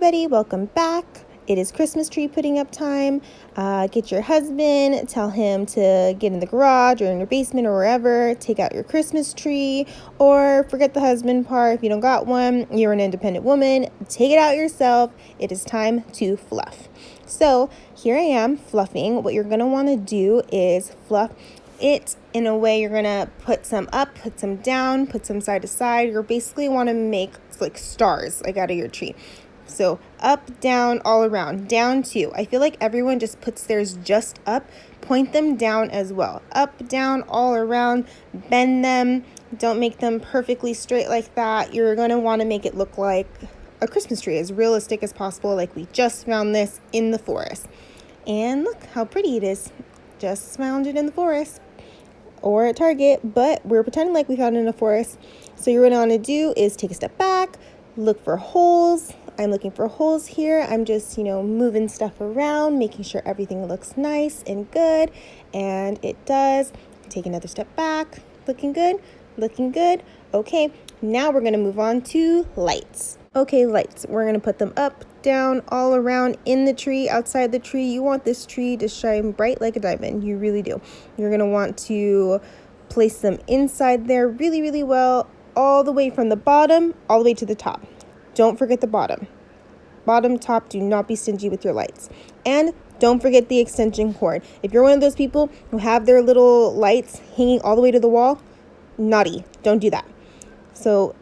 everybody, welcome back. It is Christmas tree putting up time. Get your husband, tell him to get in the garage or in your basement or wherever, take out your Christmas tree, or forget the husband part. If you don't got one, you're an independent woman, take it out yourself. It is time to fluff. So here I am fluffing. What you're gonna wanna do is fluff it in a way. You're gonna put some up, put some down, put some side to side. You're basically wanna make like stars like out of your tree. So up, down, all around, down too. I feel like everyone just puts theirs just up. Point them down as well. Up, down, all around, bend them. Don't make them perfectly straight like that. You're gonna wanna make it look like a Christmas tree, as realistic as possible, like we just found this in the forest. And look how pretty it is. Just found it in the forest or at Target, but we're pretending like we found it in a forest. So what you want to do is take a step back, look for holes. I'm looking for holes here. I'm just, moving stuff around, making sure everything looks nice and good, and it does. Take another step back, looking good, looking good. Okay, now we're going to move on to lights. Okay, lights. We're going to put them up, down, all around, in the tree, outside the tree. You want this tree to shine bright like a diamond. You really do. You're going to want to place them inside there really, really well, all the way from the bottom, all the way to the top. Don't forget the bottom. Bottom, top, do not be stingy with your lights. And don't forget the extension cord. If you're one of those people who have their little lights hanging all the way to the wall, naughty. Don't do that. So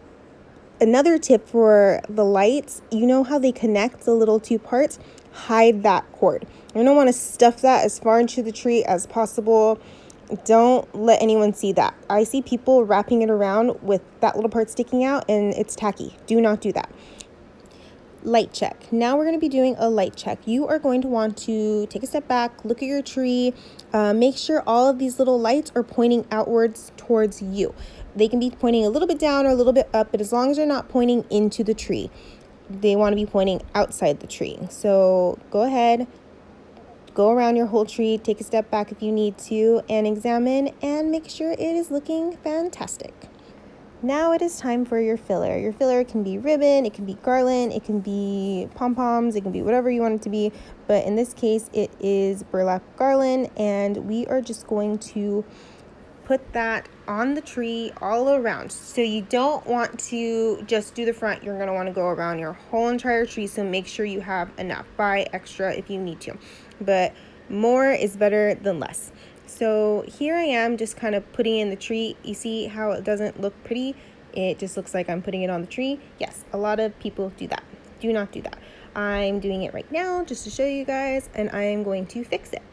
another tip for the lights, you know how they connect the little two parts? Hide that cord. You're gonna want to stuff that as far into the tree as possible. Don't let anyone see that. I see people wrapping it around with that little part sticking out, and it's tacky. Do not do that. Light check. Now we're going to be doing a light check. You are going to want to take a step back, look at your tree, make sure all of these little lights are pointing outwards towards you. They can be pointing a little bit down or a little bit up, but as long as they're not pointing into the tree, they want to be pointing outside the tree. So go ahead, go around your whole tree, take a step back if you need to, and examine and make sure it is looking fantastic. Now it is time for your filler. Your filler can be ribbon, it can be garland, it can be pom-poms, it can be whatever you want it to be. But in this case, it is burlap garland, and we are just going to put that on the tree all around. So you don't want to just do the front. You're going to want to go around your whole entire tree. So make sure you have enough. Buy extra if you need to. But more is better than less. So here I am just kind of putting in the tree. You see how it doesn't look pretty? It just looks like I'm putting it on the tree. Yes, a lot of people do that. Do not do that. I'm doing it right now just to show you guys, and I am going to fix it.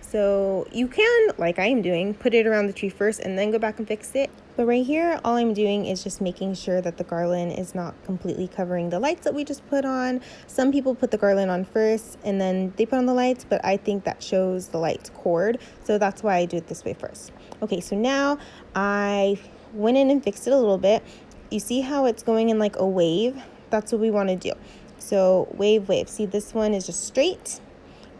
So you can, like I am doing, put it around the tree first and then go back and fix it. But right here, all I'm doing is just making sure that the garland is not completely covering the lights that we just put on. Some people put the garland on first and then they put on the lights, but I think that shows the lights cord. So that's why I do it this way first. Okay, so now I went in and fixed it a little bit. You see how it's going in like a wave? That's what we want to do. So wave, wave. See, this one is just straight.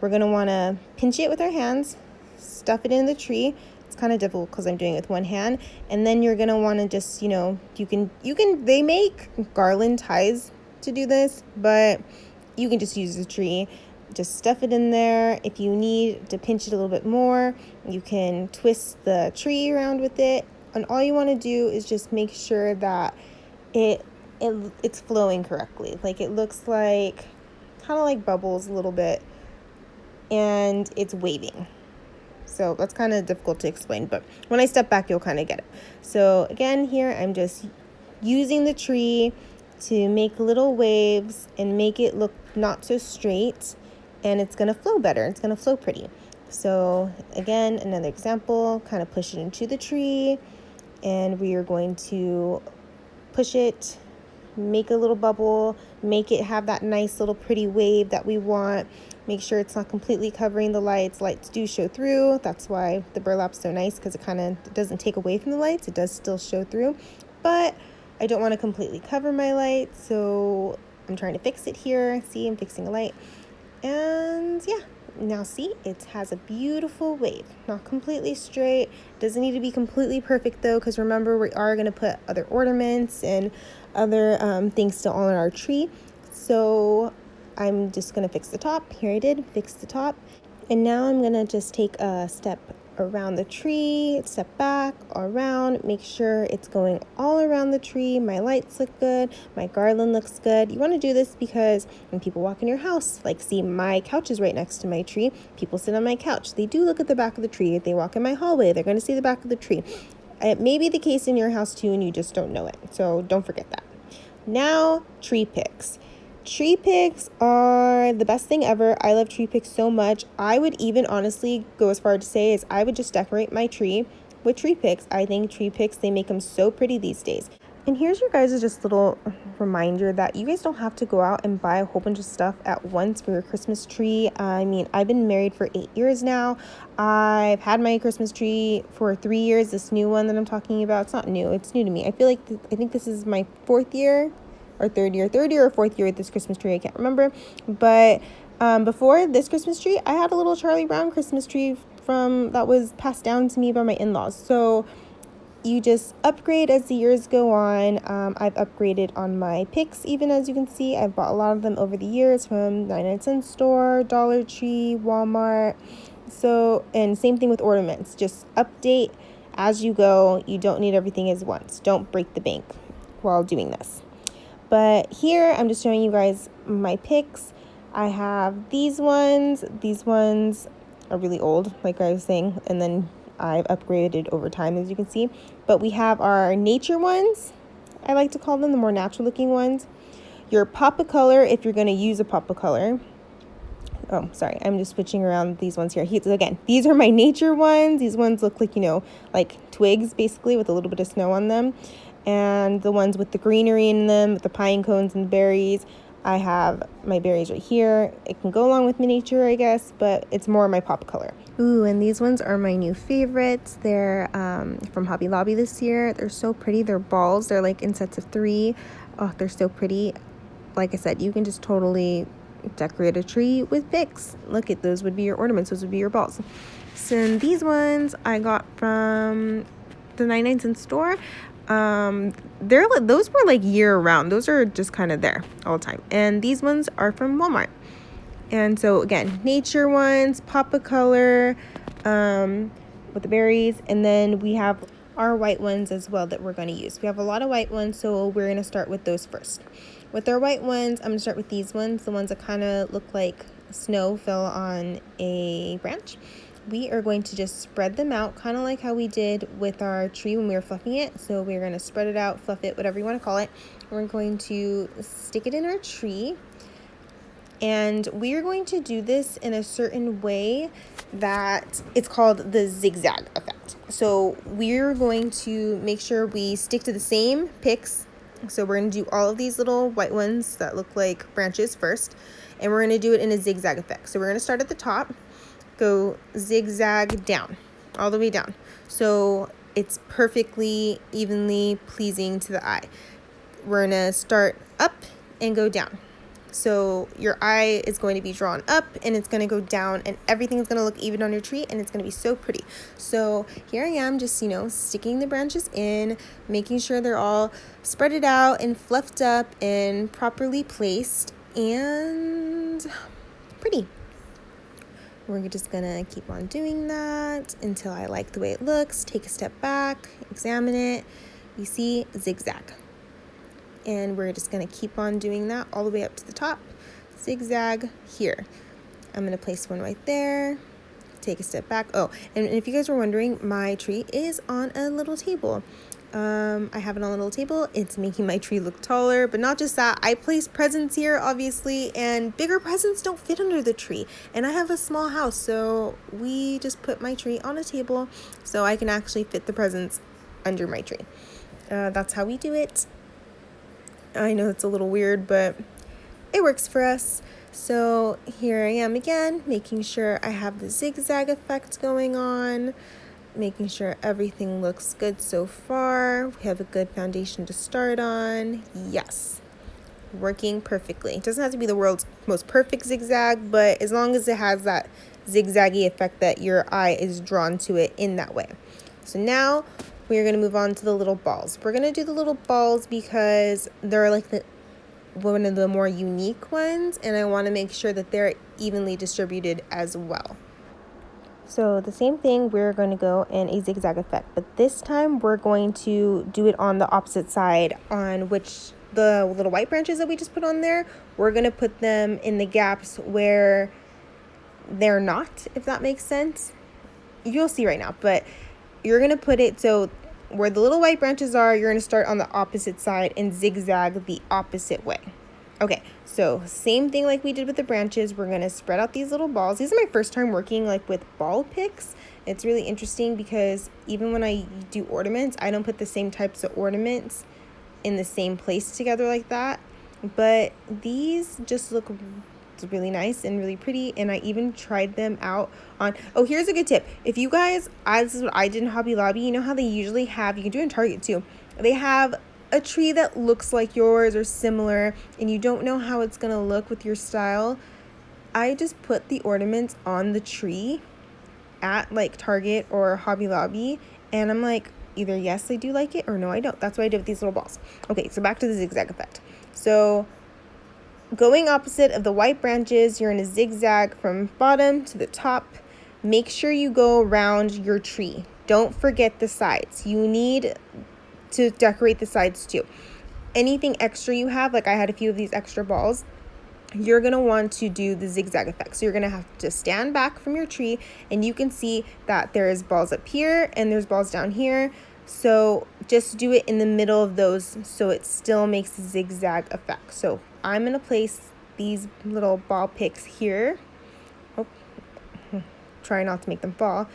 We're going to want to pinch it with our hands, stuff it in the tree. It's kind of difficult because I'm doing it with one hand. And then you're going to want to just, they make garland ties to do this, but you can just use the tree. Just stuff it in there. If you need to pinch it a little bit more, you can twist the tree around with it. And all you want to do is just make sure that it's flowing correctly. Like it looks like, kind of like bubbles a little bit. And it's waving. So that's kind of difficult to explain, but when I step back, you'll kind of get it. So again, here I'm just using the tree to make little waves and make it look not so straight, and it's going to flow better. It's going to flow pretty. So again, another example, kind of push it into the tree, and we are going to push it, make a little bubble, make it have that nice little pretty wave that we want. Make sure it's not completely covering the lights. Lights do show through. That's why the burlap's so nice, because it kind of doesn't take away from the lights. It does still show through, but I don't want to completely cover my light, so I'm trying to fix it here. See, I'm fixing a light, and yeah, now see, it has a beautiful wave. Not completely straight. Doesn't need to be completely perfect though, because remember, we are going to put other ornaments and other things still on our tree. So I'm just gonna fix the top. Here I did, fix the top. And now I'm gonna just take a step around the tree, step back, around, make sure it's going all around the tree. My lights look good, my garland looks good. You wanna do this because when people walk in your house, like see my couch is right next to my tree, people sit on my couch. They do look at the back of the tree. If they walk in my hallway, they're gonna see the back of the tree. It may be the case in your house too and you just don't know it, so don't forget that. Now, tree picks. Tree picks are the best thing ever. I love tree picks so much. I would even honestly go as far to say is I would just decorate my tree with tree picks. I think tree picks, they make them so pretty these days. And here's your guys' just little reminder that you guys don't have to go out and buy a whole bunch of stuff at once for your Christmas tree. I mean, I've been married for 8 years now. I've had my Christmas tree for 3 years. This new one that I'm talking about, it's not new. It's new to me. I feel like I think this is my 4th year or third year or 4th year with this Christmas tree. I can't remember. But before this Christmas tree, I had a little Charlie Brown Christmas tree that was passed down to me by my in-laws. So you just upgrade as the years go on. I've upgraded on my picks, even as you can see. I've bought a lot of them over the years from 99-cent store, Dollar Tree, Walmart. So, and same thing with ornaments. Just update as you go. You don't need everything as once. Don't break the bank while doing this. But here, I'm just showing you guys my picks. I have these ones. These ones are really old, like I was saying, and then I've upgraded over time, as you can see. But we have our nature ones, I like to call them, the more natural looking ones. Your pop of color, if you're going to use a pop of color. Oh, sorry, I'm just switching around these ones here. Again, these are my nature ones. These ones look like, like twigs, basically, with a little bit of snow on them. And the ones with the greenery in them, with the pine cones and the berries. I have my berries right here. It can go along with miniature, I guess, but it's more my pop color. Ooh, and these ones are my new favorites. They're from Hobby Lobby this year. They're so pretty. They're balls. They're like in sets of 3. Oh, they're so pretty. Like I said, you can just totally decorate a tree with picks. Look at those would be your ornaments. Those would be your balls. So these ones I got from the 99-cent store. Those were like year round. Those are just kind of there all the time. And these ones are from Walmart. And so again, nature ones, pop of color, with the berries. And then we have our white ones as well that we're going to use. We have a lot of white ones, so we're going to start with those first. With our white ones, I'm going to start with these ones, the ones that kind of look like snow fell on a branch. We are going to just spread them out, kind of like how we did with our tree when we were fluffing it. So we're going to spread it out, fluff it, whatever you want to call it. We're going to stick it in our tree. And we are going to do this in a certain way that it's called the zigzag effect. So we're going to make sure we stick to the same picks. So we're going to do all of these little white ones that look like branches first. And we're going to do it in a zigzag effect. So we're going to start at the top. Go zigzag down, all the way down. So it's perfectly evenly pleasing to the eye. We're gonna start up and go down. So your eye is going to be drawn up and it's going to go down and everything's going to look even on your tree and it's going to be so pretty. So here I am just, sticking the branches in, making sure they're all spreaded out and fluffed up and properly placed and pretty. We're just gonna keep on doing that until I like the way it looks. Take a step back, examine it. You see, zigzag. And we're just gonna keep on doing that all the way up to the top. Zigzag here. I'm gonna place one right there. Take a step back. Oh, and if you guys were wondering, my tree is on a little table. I have it on a little table. It's making my tree look taller, but not just that. I place presents here, obviously, and bigger presents don't fit under the tree. And I have a small house, so we just put my tree on a table so I can actually fit the presents under my tree. That's how we do it. I know it's a little weird, but it works for us. So here I am again, making sure I have the zigzag effect going on. Making sure everything looks good so far. We have a good foundation to start on. Yes, working perfectly. It doesn't have to be the world's most perfect zigzag, but as long as it has that zigzaggy effect that your eye is drawn to it in that way. So now we're going to move on to the little balls. We're going to do the little balls because they're like one of the more unique ones, and I want to make sure that they're evenly distributed as well. So the same thing, we're going to go in a zigzag effect, but this time we're going to do it on the opposite side, on which the little white branches that we just put on there, we're going to put them in the gaps where they're not, if that makes sense. You'll see right now, but you're going to put it so where the little white branches are, you're going to start on the opposite side and zigzag the opposite way. Okay, so same thing like we did with the branches. We're going to spread out these little balls. These are my first time working like with ball picks. It's really interesting because even when I do ornaments, I don't put the same types of ornaments in the same place together like that. But these just look really nice and really pretty, and I even tried them out on, oh, here's a good tip. If you guys, this is what I did in Hobby Lobby, you know how they usually have, you can do it in Target too, they have a tree that looks like yours or similar, and you don't know how it's gonna look with your style. I just put the ornaments on the tree at like Target or Hobby Lobby, and I'm like, either yes, I do like it, or no, I don't. That's what I did with these little balls. Okay, so back to the zigzag effect. So going opposite of the white branches, you're in a zigzag from bottom to the top. Make sure you go around your tree. Don't forget the sides. You need to decorate the sides too. Anything extra you have, like I had a few of these extra balls, you're going to want to do the zigzag effect. So you're going to have to stand back from your tree, and you can see that there's balls up here and there's balls down here. So just do it in the middle of those so it still makes a zigzag effect. So I'm going to place these little ball picks here. Oh, try not to make them fall.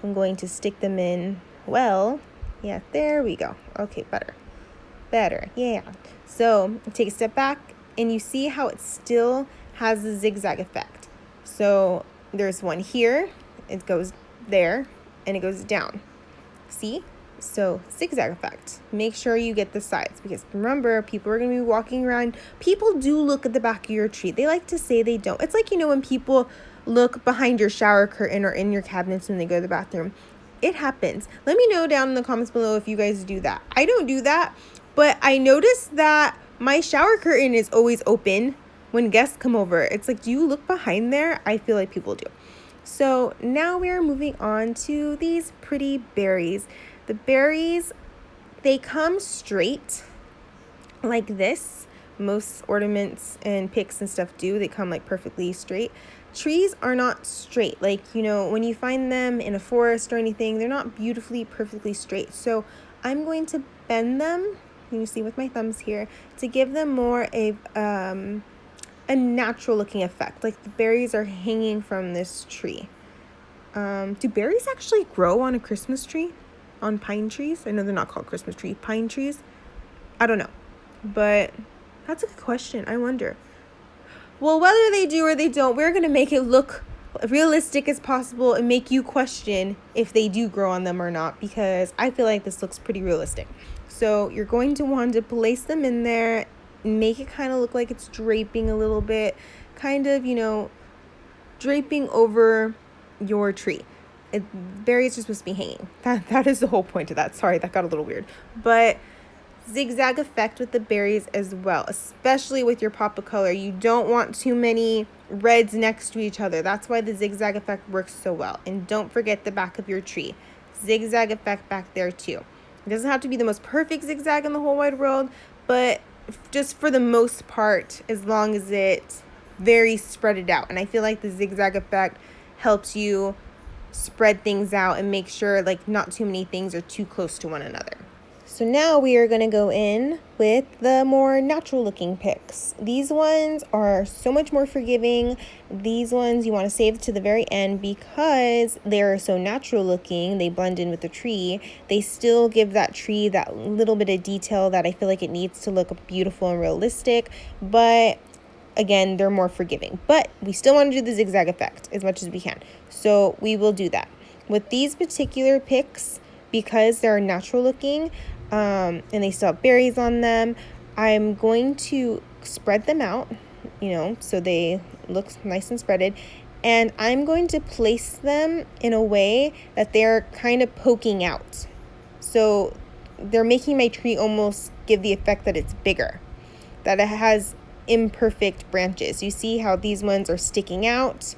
I'm going to stick them in, well, yeah, there we go. Okay, better, yeah. So take a step back, and you see how it still has the zigzag effect. So there's one here, it goes there, and it goes down. See? So zigzag effect. Make sure you get the sides, because remember, people are going to be walking around. People do look at the back of your tree. They like to say they don't. It's like, you know, when people look behind your shower curtain or in your cabinets when they go to the bathroom. It happens. Let me know down in the comments below if you guys do that. I don't do that, but I noticed that my shower curtain is always open when guests come over. It's like, do you look behind there? I feel like people do. So now we are moving on to these pretty berries. The berries, they come straight like this. Most ornaments and picks and stuff do. They come like perfectly straight. Trees are not straight. Like, you know, when you find them in a forest or anything, they're not beautifully, perfectly straight. So I'm going to bend them, you see with my thumbs here, to give them more a natural looking effect. Like the berries are hanging from this tree. Do berries actually grow on a Christmas tree? On pine trees? I know they're not called Christmas tree. Pine trees? I don't know. But that's a good question. I wonder. Well, whether they do or they don't, we're going to make it look realistic as possible and make you question if they do grow on them or not, because I feel like this looks pretty realistic. So you're going to want to place them in there, make it kind of look like it's draping a little bit, kind of, you know, draping over your tree. Berries are supposed to be hanging. That is the whole point of that. Sorry, that got a little weird. But zigzag effect with the berries as well, especially with your pop of color. You don't want too many reds next to each other. That's why the zigzag effect works so well. And don't forget the back of your tree. Zigzag effect back there too. It doesn't have to be the most perfect zigzag in the whole wide world, but just for the most part, as long as it's very spread it out. And I feel like the zigzag effect helps you spread things out and make sure like not too many things are too close to one another. So now we are going to go in with the more natural looking picks. These ones are so much more forgiving. These ones you want to save to the very end because they're so natural looking. They blend in with the tree. They still give that tree that little bit of detail that I feel like it needs to look beautiful and realistic. But again, they're more forgiving. But we still want to do the zigzag effect as much as we can. So we will do that. With these particular picks, because they're natural looking, and they still have berries on them, I'm going to spread them out, you know, so they look nice and spreaded. And I'm going to place them in a way that they're kind of poking out. So they're making my tree almost give the effect that it's bigger, that it has imperfect branches. You see how these ones are sticking out,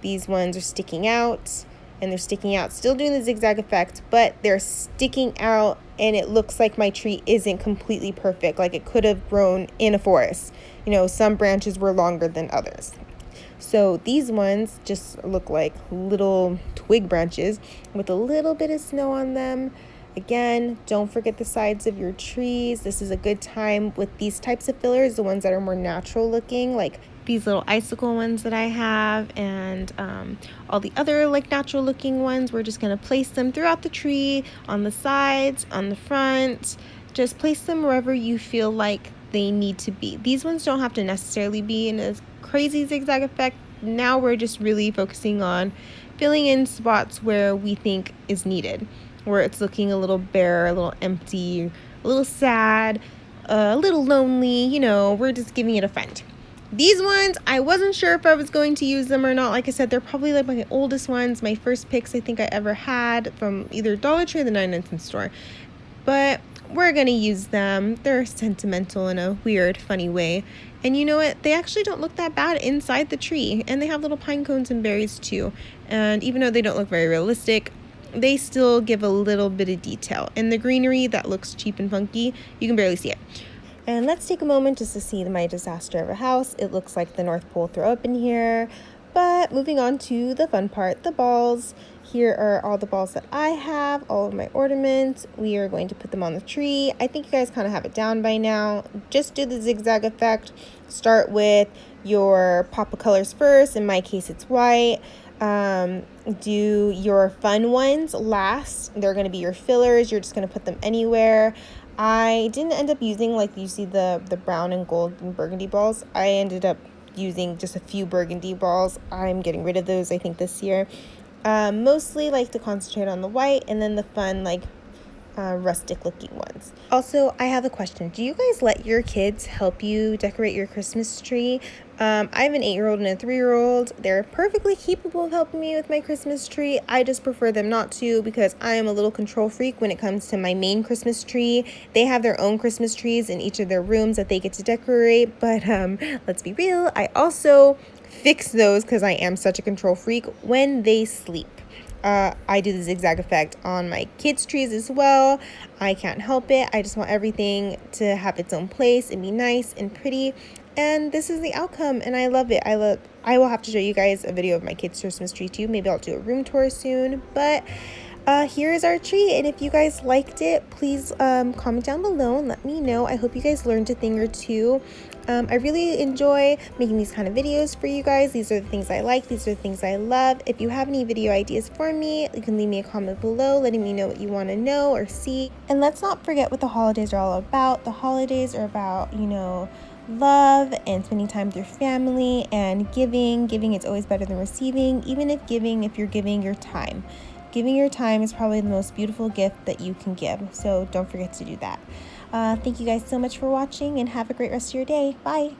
these ones are sticking out, and they're sticking out, still doing the zigzag effect, but they're sticking out, and it looks like my tree isn't completely perfect, like it could have grown in a forest. You know, some branches were longer than others. So these ones just look like little twig branches with a little bit of snow on them. Again, don't forget the sides of your trees. This is a good time with these types of fillers, the ones that are more natural looking, like these little icicle ones that I have, and all the other like natural looking ones. We're just going to place them throughout the tree, on the sides, on the front. Just place them wherever you feel like they need to be. These ones don't have to necessarily be in a crazy zigzag effect. Now we're just really focusing on filling in spots where we think is needed, where it's looking a little bare, a little empty, a little sad, a little lonely. You know, we're just giving it a friend. These ones, I wasn't sure if I was going to use them or not. Like I said, they're probably like my oldest ones, my first picks I think I ever had from either Dollar Tree or the 99-cent store. But we're going to use them. They're sentimental in a weird, funny way. And you know what? They actually don't look that bad inside the tree. And they have little pine cones and berries too. And even though they don't look very realistic, they still give a little bit of detail. And the greenery that looks cheap and funky, you can barely see it. And let's take a moment just to see my disaster of a house. It looks like the North Pole threw up in here. But moving on to the fun part, the balls. Here are all the balls that I have, all of my ornaments. We are going to put them on the tree. I think you guys kind of have it down by now. Just do the zigzag effect. Start with your pop of colors first. In my case, it's white. Do your fun ones last. They're going to be your fillers. You're just going to put them anywhere. I didn't end up using, like you see the brown and gold and burgundy balls. I ended up using just a few burgundy balls. I'm getting rid of those, I think, this year. Mostly like to concentrate on the white and then the fun, like rustic looking ones. Also, I have a question. Do you guys let your kids help you decorate your Christmas tree? I have an 8-year-old and a 3-year-old. They're perfectly capable of helping me with my Christmas tree. I just prefer them not to because I am a little control freak when it comes to my main Christmas tree. They have their own Christmas trees in each of their rooms that they get to decorate, but let's be real, I also fix those because I am such a control freak when they sleep. I do the zigzag effect on my kids' trees as well. I can't help it. I just want everything to have its own place and be nice and pretty. And this is the outcome, and I love it. I will have to show you guys a video of my kids' Christmas tree too. Maybe I'll do a room tour soon. But here is our tree, and if you guys liked it, please comment down below and let me know. I hope you guys learned a thing or two. I really enjoy making these kind of videos for you guys. These are the things I like. These are the things I love. If you have any video ideas for me, you can leave me a comment below letting me know what you want to know or see. And let's not forget what the holidays are all about. The holidays are about, you know, love and spending time with your family and giving. Giving is always better than receiving, even if you're giving your time. Giving your time is probably the most beautiful gift that you can give. So don't forget to do that. Thank you guys so much for watching and have a great rest of your day. Bye.